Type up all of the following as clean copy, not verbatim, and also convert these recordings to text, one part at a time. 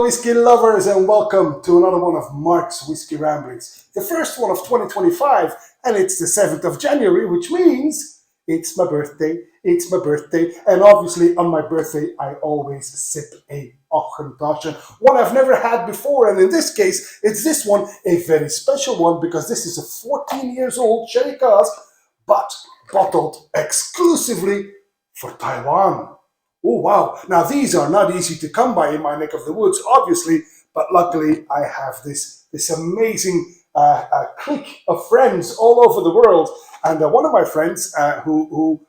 whiskey lovers, and welcome to another one of Mark's Whiskey Ramblings. The first one of 2025, and it's the 7th of January, which means it's my birthday. And obviously on my birthday, I always sip a Auchentoshan, one I've never had before, and in this case, it's this one, a very special one, because this is a 14 years old sherry cask, but bottled exclusively for Taiwan. Oh, wow. Now, these are not easy to come by in my neck of the woods, obviously, but luckily I have this amazing clique of friends all over the world. And one of my friends who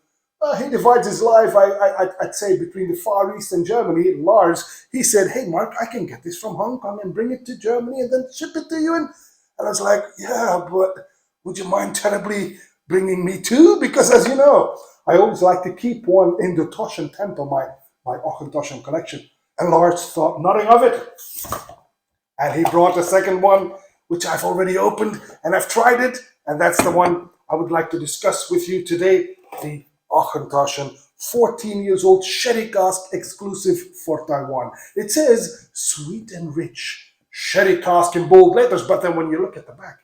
he divides his life, I'd say, between the Far East and Germany, Lars, he said, hey, Mark, I can get this from Hong Kong and bring it to Germany and then ship it to you. And I was like, yeah, but would you mind terribly bringing me two? Because as you know, I always like to keep one in the Toshan temple, my Auchentoshan collection. And Lars thought nothing of it. And he brought a second one, which I've already opened, and I've tried it. And that's the one I would like to discuss with you today, the Auchentoshan, 14 years old sherry cask exclusive for Taiwan. It says sweet and rich sherry cask in bold letters, but then when you look at the back,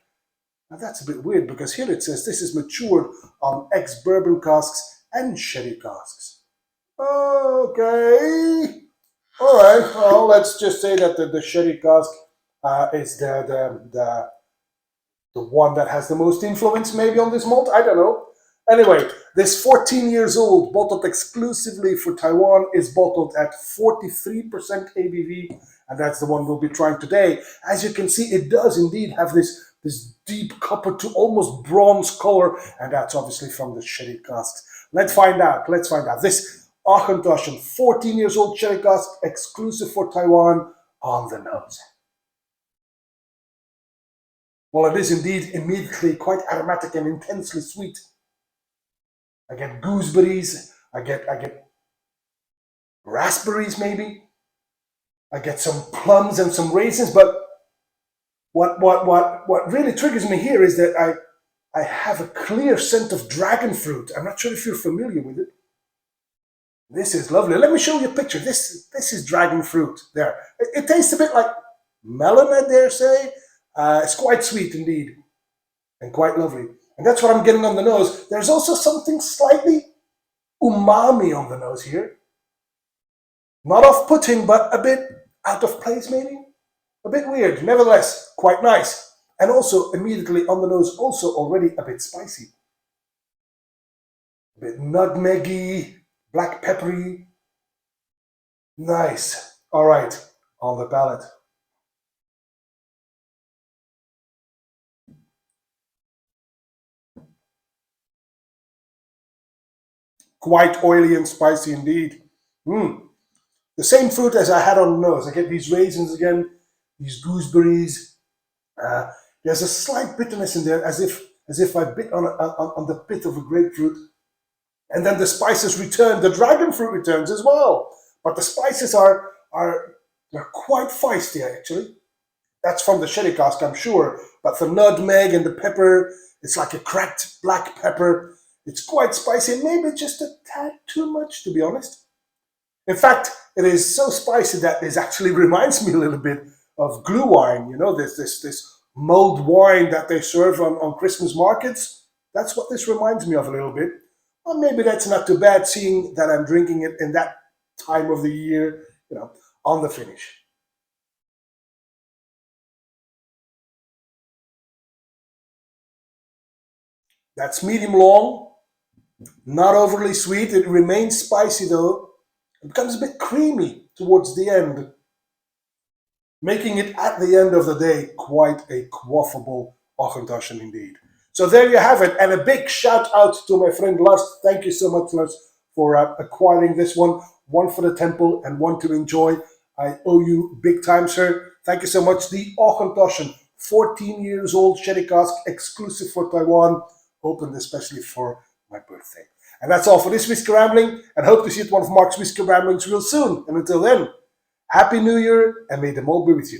now that's a bit weird, because here it says this is matured on ex-bourbon casks and sherry casks. Okay. All right. Well, let's just say that the sherry cask is the one that has the most influence maybe on this malt. I don't know. Anyway, this 14 years old, bottled exclusively for Taiwan, is bottled at 43% ABV, and that's the one we'll be trying today. As you can see, it does indeed have this deep copper to almost bronze color, and that's obviously from the sherry casks. Let's find out. This Auchentoshan, 14 years old sherry cask, exclusive for Taiwan, on the nose. Well, it is indeed immediately quite aromatic and intensely sweet. I get gooseberries, I get raspberries maybe, I get some plums and some raisins, but what really triggers me here is that I have a clear scent of dragon fruit. I'm not sure if you're familiar with it. This is lovely. Let me show you a picture. This is dragon fruit there. It tastes a bit like melon, I dare say. It's quite sweet indeed, and quite lovely. And that's what I'm getting on the nose. There's also something slightly umami on the nose here. Not off-putting, but a bit out of place maybe. A bit weird, nevertheless, quite nice. And also, immediately on the nose, also already a bit spicy. A bit nutmeggy, black peppery. Nice. All right, on the palate. Quite oily and spicy indeed. The same fruit as I had on the nose. I get these raisins again, these gooseberries. There's a slight bitterness in there, as if I bit on the pit of a grapefruit. And then the spices return. The dragon fruit returns as well. But the spices they're quite feisty actually. That's from the sherry cask, I'm sure. But the nutmeg and the pepper, it's like a cracked black pepper. It's quite spicy, and maybe just a tad too much, to be honest. In fact, it is so spicy that it actually reminds me a little bit of glue wine. You know, this mulled wine that they serve on Christmas markets. That's what this reminds me of a little bit. Well, maybe that's not too bad, seeing that I'm drinking it in that time of the year, you know, on the finish. That's medium long. Not overly sweet. It remains spicy though. It becomes a bit creamy towards the end, making it at the end of the day quite a quaffable Auchentoshan indeed. So there you have it, and a big shout out to my friend Lars. Thank you so much, Lars, for acquiring this one for the temple and one to enjoy. I owe you big time, sir. Thank you so much. The Auchentoshan, 14 years old sherry cask, exclusive for Taiwan, opened especially for my birthday. And that's all for this Whiskey Rambling, and hope to see you at one of Mark's Whiskey Ramblings real soon. And until then, Happy New Year, and may the malt be with you.